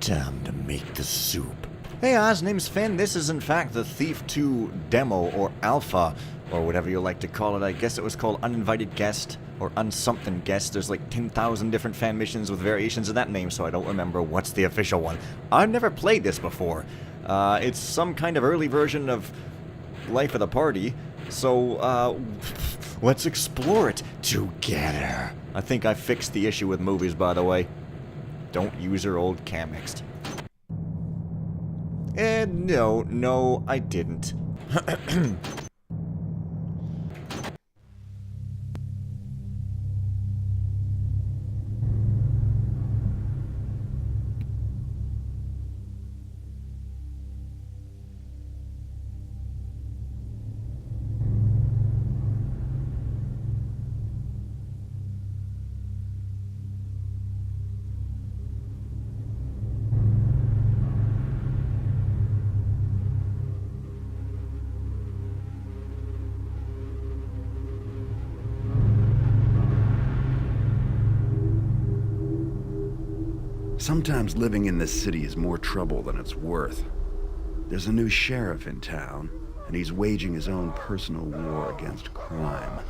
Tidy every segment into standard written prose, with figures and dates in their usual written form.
Time to make the soup. Hey Oz, name's Fen. This is in fact the Thief 2 demo, or alpha, or whatever you like to call it. I guess it was called Uninvited Guest, or Unsomething Guest. There's like 10,000 different fan missions with variations of that name, so I don't remember what's the official one. I've never played this before. It's some kind of early version of Life of the Party, so let's explore it together. I think I fixed the issue with movies, by the way. Don't use your old Camext. No, I didn't. Sometimes living in this city is more trouble than it's worth. There's a new sheriff in town, and he's waging his own personal war against crime.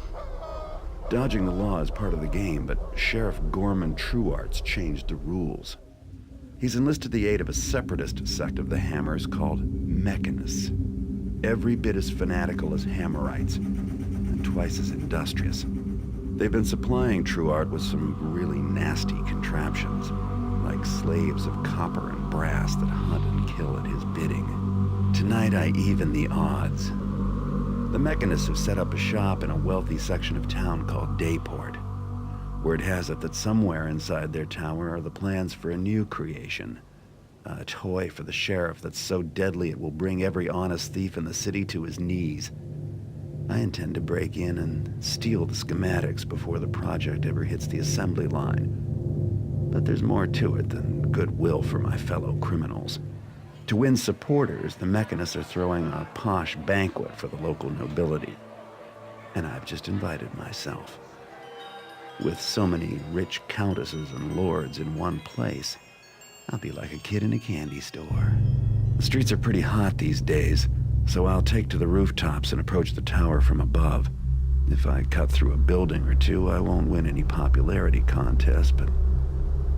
Dodging the law is part of the game, but Sheriff Gorman Trueart's changed the rules. He's enlisted the aid of a separatist sect of the Hammers called Mechanists. Every bit as fanatical as Hammerites, and twice as industrious. They've been supplying Trueart with some really nasty contraptions, like slaves of copper and brass that hunt and kill at his bidding. Tonight I even the odds. The Mechanists have set up a shop in a wealthy section of town called Dayport. Word has it that somewhere inside their tower are the plans for a new creation. A toy for the sheriff that's so deadly it will bring every honest thief in the city to his knees. I intend to break in and steal the schematics before the project ever hits the assembly line. But there's more to it than goodwill for my fellow criminals. To win supporters, the Mechanists are throwing a posh banquet for the local nobility. And I've just invited myself. With so many rich countesses and lords in one place, I'll be like a kid in a candy store. The streets are pretty hot these days, so I'll take to the rooftops and approach the tower from above. If I cut through a building or two, I won't win any popularity contest, but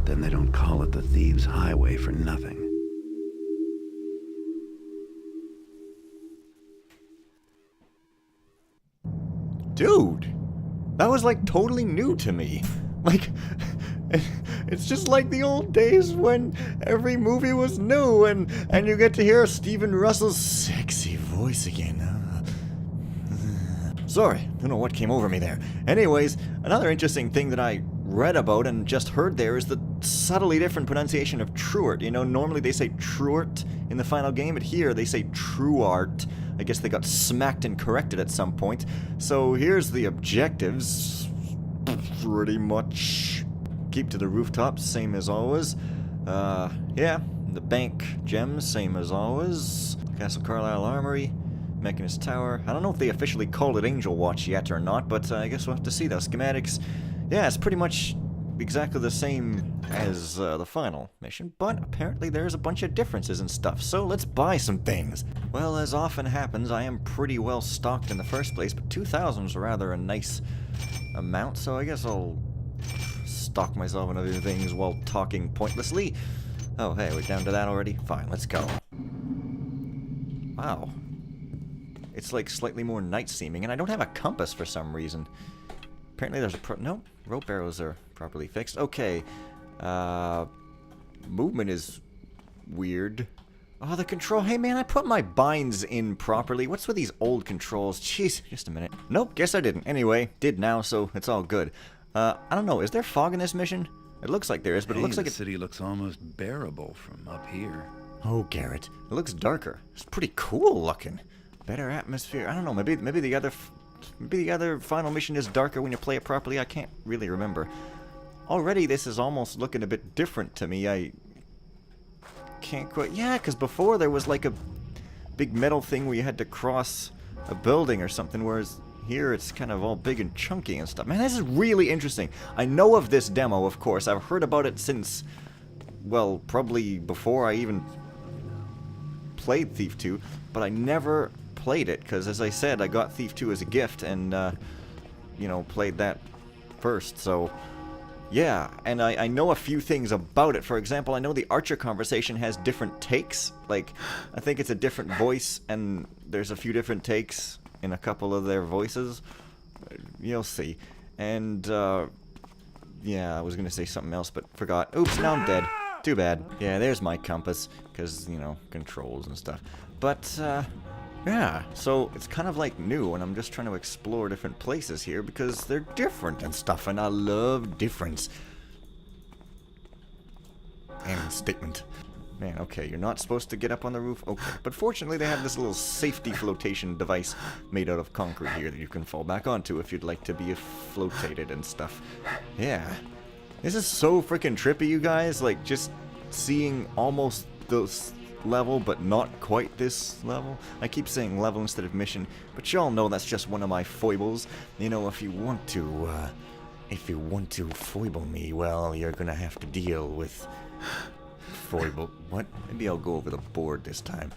then they don't call it the Thieves' Highway for nothing. Dude, that was like totally new to me. Like, it's just like the old days when every movie was new and you get to hear Stephen Russell's sexy voice again. Sorry, don't know what came over me there. Anyways, another interesting thing that I read about and just heard there is the subtly different pronunciation of Trueart. You know, normally they say Trueart in the final game, but here they say Trueart. I guess they got smacked and corrected at some point. So here's the objectives. Pretty much. Keep to the rooftops, same as always. Yeah, the bank gems, same as always. Castle Carlisle Armory. Mechanist Tower. I don't know if they officially called it Angel Watch yet or not, but I guess we'll have to see those schematics. Yeah, it's pretty much exactly the same as the final mission, but apparently there's a bunch of differences and stuff, so let's buy some things. Well, as often happens, I am pretty well stocked in the first place, but 2,000 is rather a nice amount, so I guess I'll stock myself in other things while talking pointlessly. Oh, hey, we're down to that already? Fine, let's go. Wow. It's like slightly more night-seeming, and I don't have a compass for some reason. Apparently there's a no, rope arrows are properly fixed. Okay. Movement is weird. Oh, the control. Hey, man, I put my binds in properly. What's with these old controls? Jeez, just a minute. Nope, guess I didn't. Anyway, did now, so it's all good. I don't know. Is there fog in this mission? It looks like there is, but it looks like the city looks almost bearable from up here. Oh, Garrett. It looks darker. It's pretty cool looking. Better atmosphere. I don't know. Maybe the other final mission is darker when you play it properly. I can't really remember. Already, this is almost looking a bit different to me. I can't quite... Yeah, because before there was like a big metal thing where you had to cross a building or something, whereas here it's kind of all big and chunky and stuff. Man, this is really interesting. I know of this demo, of course. I've heard about it since well, probably before I even played Thief 2, but I never played it, because as I said, I got Thief 2 as a gift, and, you know, played that first, so... Yeah, and I know a few things about it. For example, I know the Archer conversation has different takes. Like, I think it's a different voice, and there's a few different takes in a couple of their voices. You'll see. And, yeah, I was gonna say something else, but forgot. Oops, now I'm dead. Too bad. Yeah, there's my compass, because, you know, controls and stuff. But, yeah, so it's kind of like new, and I'm just trying to explore different places here because they're different and stuff, and I love difference. And statement. Man, okay, you're not supposed to get up on the roof? Okay, but fortunately they have this little safety flotation device made out of concrete here that you can fall back onto if you'd like to be flotated and stuff. Yeah. This is so freaking trippy, you guys. Like, just seeing almost those... level, but not quite this level. I keep saying level instead of mission, but y'all know that's just one of my foibles. You know, if you want to foible me, well, you're gonna have to deal with foible. What? Maybe I'll go over the board this time.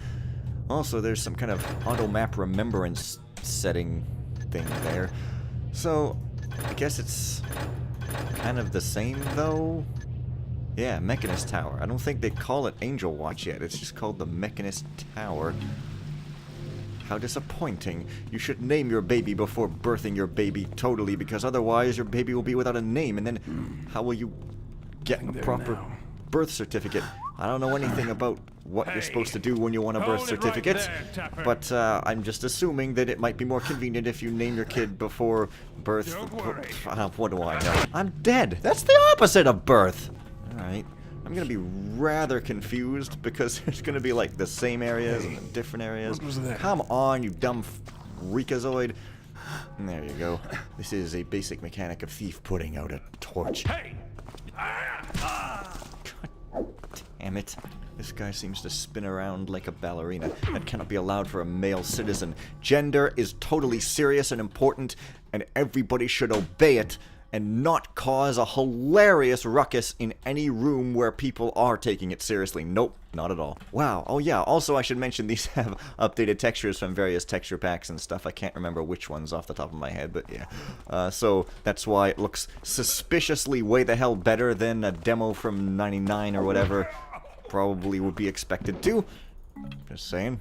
Also, there's some kind of auto map remembrance setting thing there. So, I guess it's kind of the same, though. Yeah, Mechanist Tower. I don't think they call it Angel Watch yet. It's just called the Mechanist Tower. How disappointing. You should name your baby before birthing your baby totally, because otherwise your baby will be without a name, and then how will you get a proper birth certificate? I don't know anything about what you're supposed to do when you want a birth certificate, but I'm just assuming that it might be more convenient if you name your kid before birth. What do I know? I'm dead. That's the opposite of birth. Alright, I'm gonna be rather confused because there's gonna be like the same areas and different areas. Come on, you dumb freakazoid. And there you go. This is a basic mechanic of thief putting out a torch. God damn it. This guy seems to spin around like a ballerina. That cannot be allowed for a male citizen. Gender is totally serious and important, and everybody should obey it. And not cause a hilarious ruckus in any room where people are taking it seriously. Nope, not at all. Wow, oh yeah, also I should mention these have updated textures from various texture packs and stuff. I can't remember which ones off the top of my head, but yeah. So that's why it looks suspiciously way the hell better than a demo from 99 or whatever probably would be expected to. Just saying.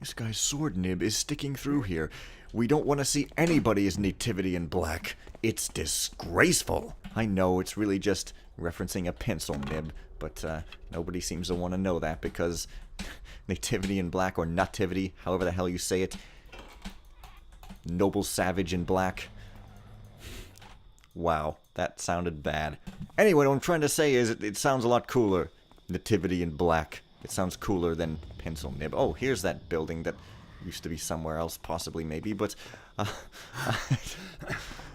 This guy's sword nib is sticking through here. We don't want to see anybody's nativity in black. It's disgraceful. I know, it's really just referencing a pencil nib, but nobody seems to want to know that because nativity in black, or nativity, however the hell you say it. Noble savage in black. Wow, that sounded bad. Anyway, what I'm trying to say is it sounds a lot cooler. Nativity in black. It sounds cooler than pencil nib. Oh, here's that building that used to be somewhere else, possibly, maybe, but I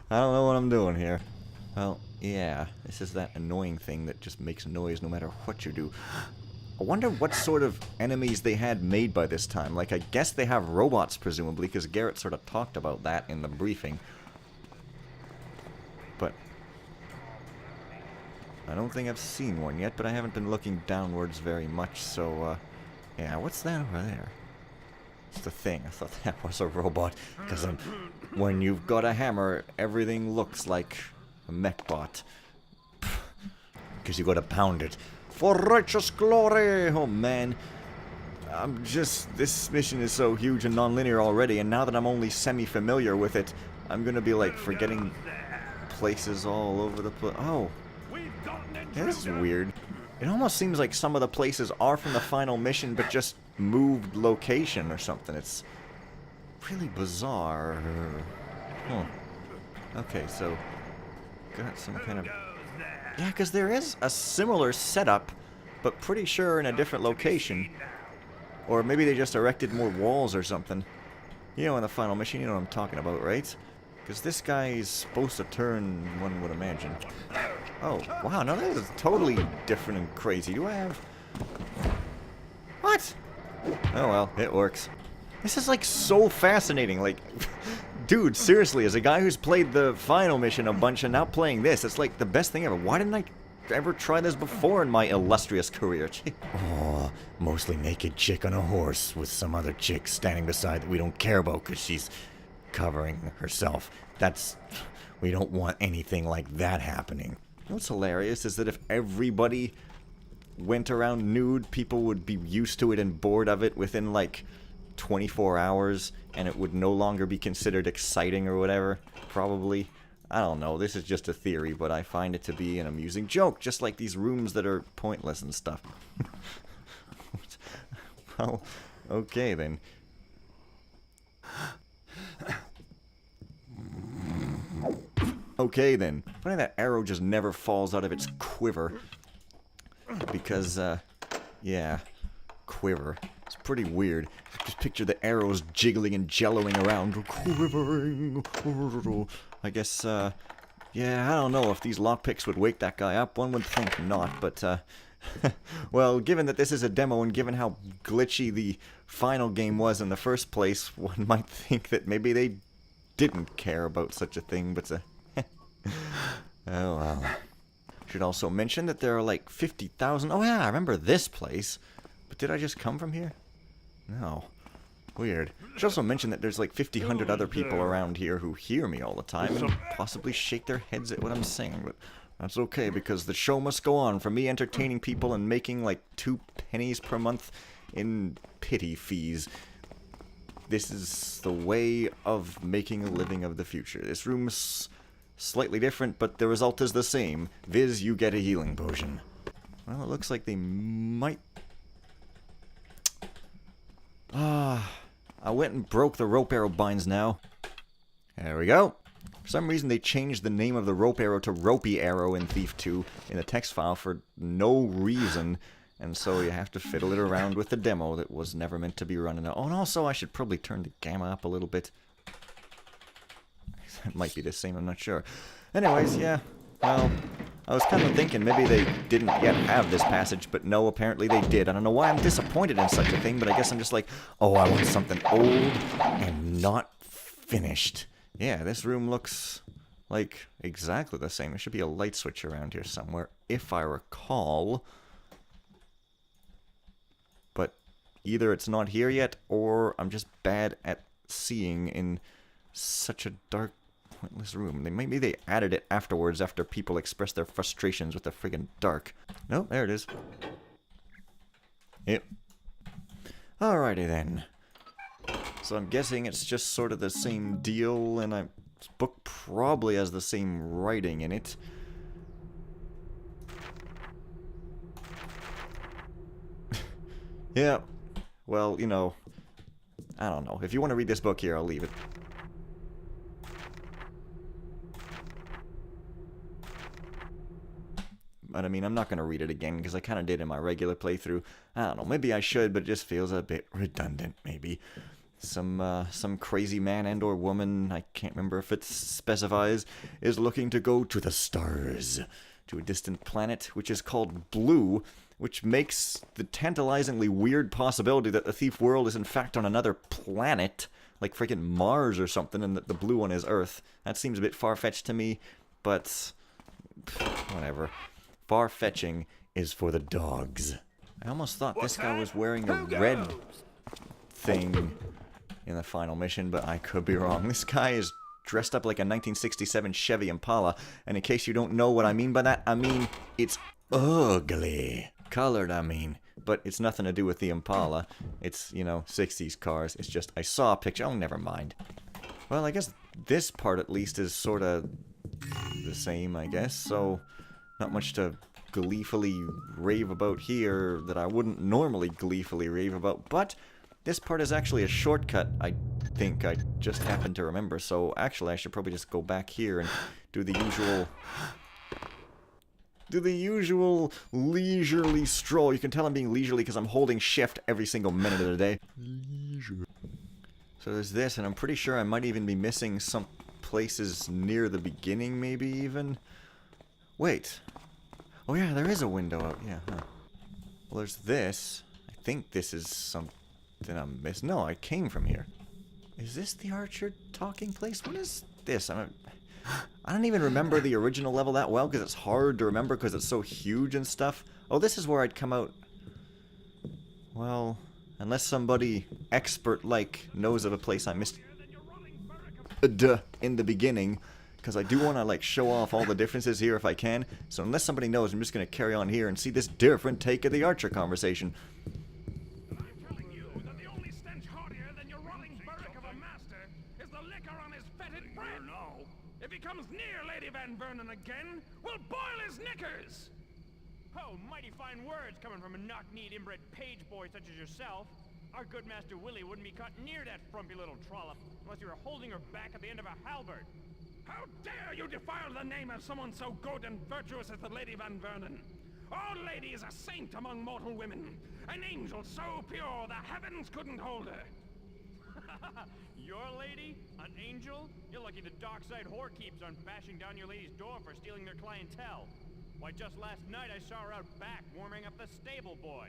don't know what I'm doing here. Well, yeah, this is that annoying thing that just makes noise no matter what you do. I wonder what sort of enemies they had made by this time. Like, I guess they have robots, presumably, because Garrett sort of talked about that in the briefing. But I don't think I've seen one yet, but I haven't been looking downwards very much, so, yeah, what's that over there? It's the thing. I thought that was a robot, because when you've got a hammer, everything looks like a mech bot. Because you gotta pound it. For righteous glory! Oh man. This mission is so huge and non-linear already, and now that I'm only semi-familiar with it, I'm gonna be like forgetting places all over the place. Oh. Yeah, this is weird. It almost seems like some of the places are from the final mission, but just moved location or something. It's really bizarre. Huh. Okay, so got some kind of... Yeah, because there is a similar setup, but pretty sure in a different location. Or maybe they just erected more walls or something. You know, in the final mission, you know what I'm talking about, right? Because this guy is supposed to turn, one would imagine. Oh, wow, no, that is totally different and crazy. Do I have... What? Oh, well, it works. This is, like, so fascinating. Like, dude, seriously, as a guy who's played the final mission a bunch and now playing this, it's, like, the best thing ever. Why didn't I ever tried this before in my illustrious career. Oh, mostly naked chick on a horse with some other chick standing beside that we don't care about because she's covering herself. We don't want anything like that happening. What's hilarious is that if everybody went around nude, people would be used to it and bored of it within like 24 hours, and it would no longer be considered exciting or whatever, probably. I don't know, this is just a theory, but I find it to be an amusing joke, just like these rooms that are pointless and stuff. Well, okay then. Okay then. Funny that arrow just never falls out of its quiver. Because, yeah, quiver. It's pretty weird. Just picture the arrows jiggling and jelloing around. Quivering. I guess, yeah, I don't know if these lockpicks would wake that guy up. One would think not, but, well, given that this is a demo and given how glitchy the final game was in the first place, one might think that maybe they didn't care about such a thing, but, oh well. Should also mention that there are like 50,000... Oh yeah, I remember this place. But did I just come from here? No. Weird. Should also mention that there's like 100 other people around here who hear me all the time and possibly shake their heads at what I'm saying, but that's okay because the show must go on for me entertaining people and making like 2 pennies per month in pity fees. This is the way of making a living of the future. This room's slightly different, but the result is the same. Viz, you get a healing potion. Well, it looks like they might... I went and broke the rope arrow binds now. There we go. For some reason, they changed the name of the rope arrow to Ropey Arrow in Thief 2 in the text file for no reason. And so you have to fiddle it around with the demo that was never meant to be running. Oh, and also I should probably turn the gamma up a little bit. It might be the same, I'm not sure. Anyways, yeah, well, I was kind of thinking maybe they didn't yet have this passage, but no, apparently they did. I don't know why I'm disappointed in such a thing, but I guess I'm just like, oh, I want something old and not finished. Yeah, this room looks like exactly the same. There should be a light switch around here somewhere, if I recall. But either it's not here yet, or I'm just bad at seeing in such a dark, pointless room. Maybe they added it afterwards after people expressed their frustrations with the friggin' dark. Nope, there it is. Yep. Alrighty then. So I'm guessing it's just sort of the same deal, and this book probably has the same writing in it. Yeah. Well, you know, I don't know. If you want to read this book here, I'll leave it. But I mean, I'm not going to read it again because I kind of did in my regular playthrough. I don't know, maybe I should, but it just feels a bit redundant, maybe. Some crazy man and or woman, I can't remember if it specifies, is looking to go to the stars, to a distant planet, which is called Blue, which makes the tantalizingly weird possibility that the Thief world is in fact on another planet, like freaking Mars or something, and that the blue one is Earth. That seems a bit far-fetched to me, but whatever. Far-fetching is for the dogs. I almost thought this guy was wearing a red thing in the final mission, but I could be wrong. This guy is dressed up like a 1967 Chevy Impala, and in case you don't know what I mean by that, I mean it's ugly. Colored, I mean. But it's nothing to do with the Impala. It's, you know, 60s cars. It's just, I saw a picture. Oh, never mind. Well, I guess this part at least is sort of the same, I guess, so not much to gleefully rave about here that I wouldn't normally gleefully rave about, but this part is actually a shortcut, I think. I just happened to remember, so actually I should probably just go back here and do the usual leisurely stroll. You can tell I'm being leisurely because I'm holding shift every single minute of the day. Leisure. So there's this, and I'm pretty sure I might even be missing some places near the beginning, maybe even. Wait. Oh yeah, there is a window out. Yeah, huh. Well, there's this. I think this is something I'm missing. No, I came from here. Is this the Archer talking place? What is this? I don't even remember the original level that well, because it's hard to remember because it's so huge and stuff. Oh, this is where I'd come out. Well, unless somebody expert-like knows of a place I missed in the beginning, because I do want to, like, show off all the differences here if I can. So unless somebody knows, I'm just going to carry on here and see this different take of the Archer conversation. I'm telling you that the only stench heartier than your rotting burrick of a master is the liquor on his fetid bread. No. If he comes near Lady Van Vernon again, we'll boil his knickers. Oh, mighty fine words coming from a knock-kneed inbred page boy such as yourself. Our good Master Willie wouldn't be caught near that frumpy little trollop unless you were holding her back at the end of a halberd. How dare you defile the name of someone so good and virtuous as the Lady Van Vernon? Our lady is a saint among mortal women, an angel so pure the heavens couldn't hold her. Your lady? An angel? You're lucky the dockside whore keeps on bashing down your lady's door for stealing their clientele. Why, just last night I saw her out back warming up the stable boy.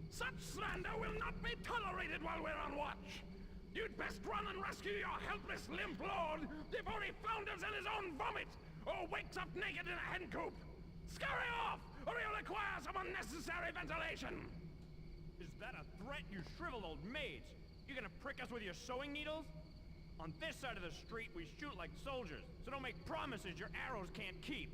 Such slander will not be tolerated while we're on watch. You'd best run and rescue your helpless limp lord before he flounders in his own vomit or wakes up naked in a hen coop. Scurry off, or you'll require some unnecessary ventilation. Is that a threat, you shriveled old maids? You gonna prick us with your sewing needles? On this side of the street, we shoot like soldiers, so don't make promises your arrows can't keep.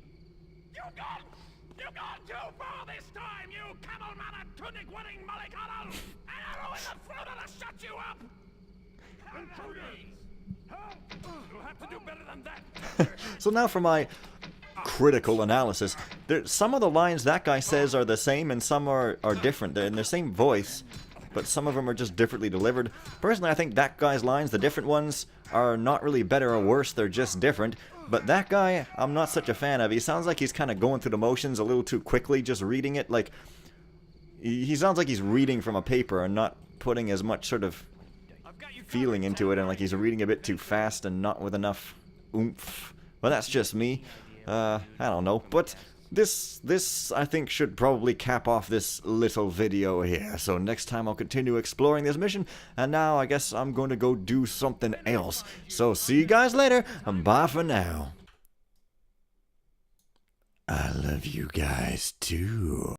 You've gone too far this time, you camel-mannered, tunic-wearing mollycoddle! An arrow in the throat will shut you up! Intruders! You'll have to do better than that. So now for my critical analysis. Some of the lines that guy says are the same and some are different. They're in the same voice, but some of them are just differently delivered. Personally, I think that guy's lines, the different ones, are not really better or worse, they're just different. But that guy, I'm not such a fan of. He sounds like he's kind of going through the motions a little too quickly, just reading it. Like, he sounds like he's reading from a paper and not putting as much sort of feeling into it, and like he's reading a bit too fast and not with enough oomph. But that's just me. I don't know. But this I think should probably cap off this little video here. So next time I'll continue exploring this mission, and now I guess I'm going to go do something else. So see you guys later, and bye for now. I love you guys too.